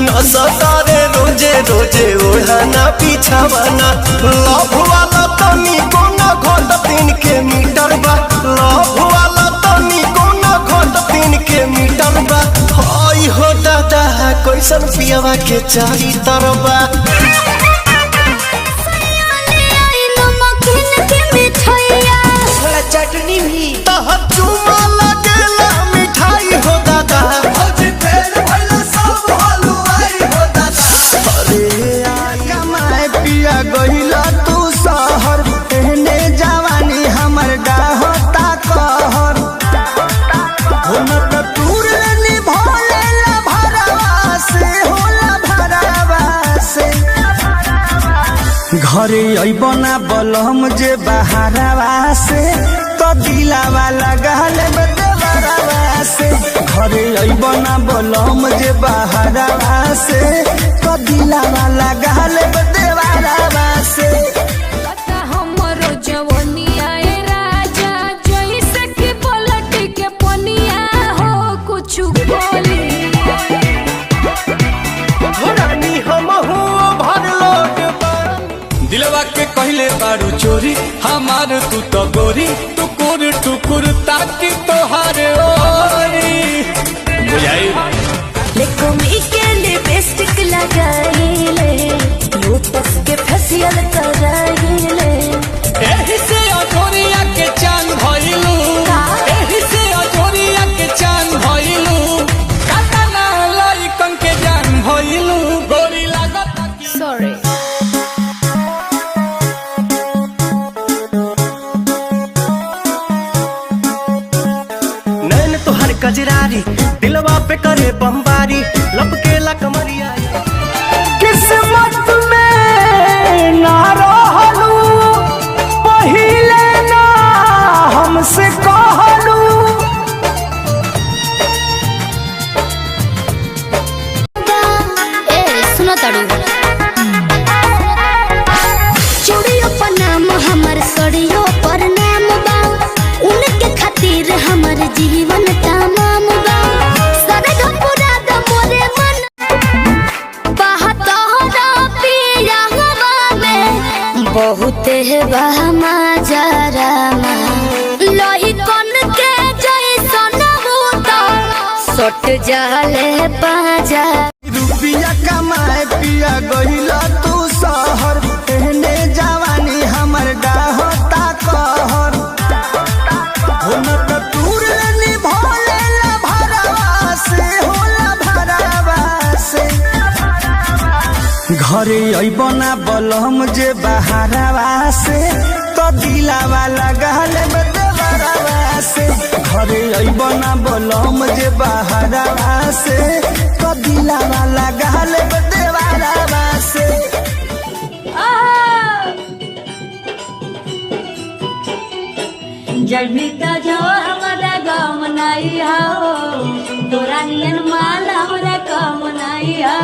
नसतारे रोजे रोजे ओढ़ाना पिछावाना लव वाला तनी कोना घोट 3 के मीटर बा लव वाला तनी कोना घोट 3 के मीटर बा हाय हो दादा कैसन पियावा के चारी तरबा चटनी भी चुमा लगेला मिठाई हो दादा कमाए पिया गहिला तू शहर एहने जवानी हमर डाहता कहर टूर निभोलेला भरवा से होला भरवा से घरे अइबना बलम जे बहारवा से तो दिलावा लगाल देवरवा से घरे अइबना बलम जे बहारवा से तो दिलावा लगाल देवरवा से हमरो जवनिया ए राजा जइसे कि पलट के पनिया हो कुछ बोली रानी हम हो भर लोट दिलवा के कहले बारू चोरी हमार तू तो गोरी टुकुर टुकुर ताकि तोहार ओरी बुझाई लेकोमी के लिपस्टिक लगाइले लोटस के फेशियल कराइले एही से अजोरिया के चांद भइलू एही से अजोरिया के चांद भइलू काटा ना लइकन के जान भइलू गोरी लागत सॉरी नैन तोहर कजरारी दिलवा पे करे बमबारी लपकेला कमरिया किस्मत में ना रहलू पहिले ना हमसे कहलू ए सुनो ताड़ू चूड़ियों पर नाम हमर सड़ियों पर नाम बा उनके खातिर हमर जीवन तमाम बा सरग पूरा द मोरे मन बहतोरा पिया हवा में बहुत है बहमा जरा लोही कन के जैसन बूता सट जाले पाजा रुपिया कमाए पिया गहिला तू शहर एहने जवानी हमर डाहता कहर टूर निभोलेला भरवा से होला भरवा से घरे अइबना बलम जे बहारवा से तो दिलावा लगाल देवरवा से घरे अइबना बलम जे बहारवा से तो दिलावा लगाल देवरवा से जल भी तो जो हमारा गाँव नहीं हो तोरा नियन माल हमारा काम नहीं हो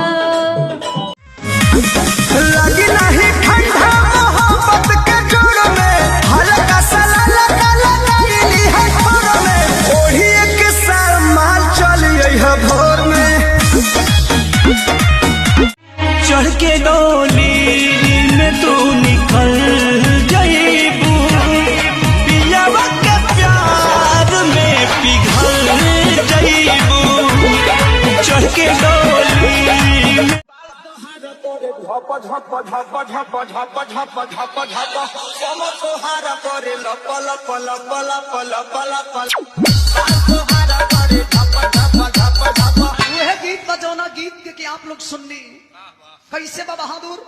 लगी नहीं ठंडा मोहब्बत के जोड़ में हल्का सा लगा लगाईली है ठोर में ओही एक साल माल चलिए है भोर में चढ़ के डोली में तू निकल जाइबू पियावा के प्यार में पिघल जाइबू चढ़ के डोली में झप झप झप झप झप झप झप झप सम तोहारा करे लप लप लप लप लप लप तोहारा करे झप झप झप झप वह गीत बजौना गीत के आप लोग सुननी कैसे बा बहादुर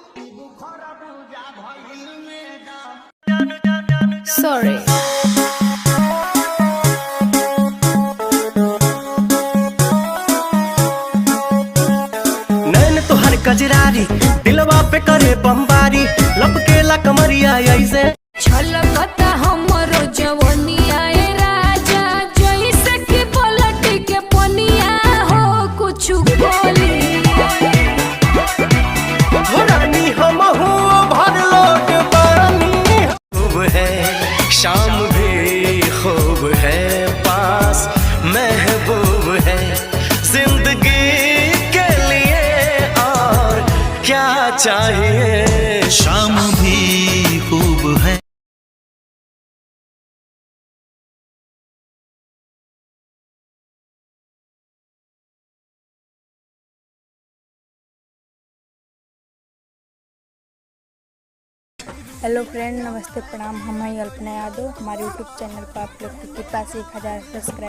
सॉरी नैन तोहर कजरारी दिलवा पे करे बमबारी लपकेला कमरिया ऐसे छलकता हमरो जवनिया ए राजा जइसे कि पलट के पनिया हो कुछ बोली रानी हम हो भर लोट पानी खूब है शाम भी खूब है पास महबूब है जिंदगी के लिए चाहिए। शाम भी खूब है। हेलो फ्रेंड, नमस्ते, प्रणाम। हम हैं अल्पना यादव। हमारे यूट्यूब चैनल पर आप लोग की कृपा से 1000 सब्सक्राइब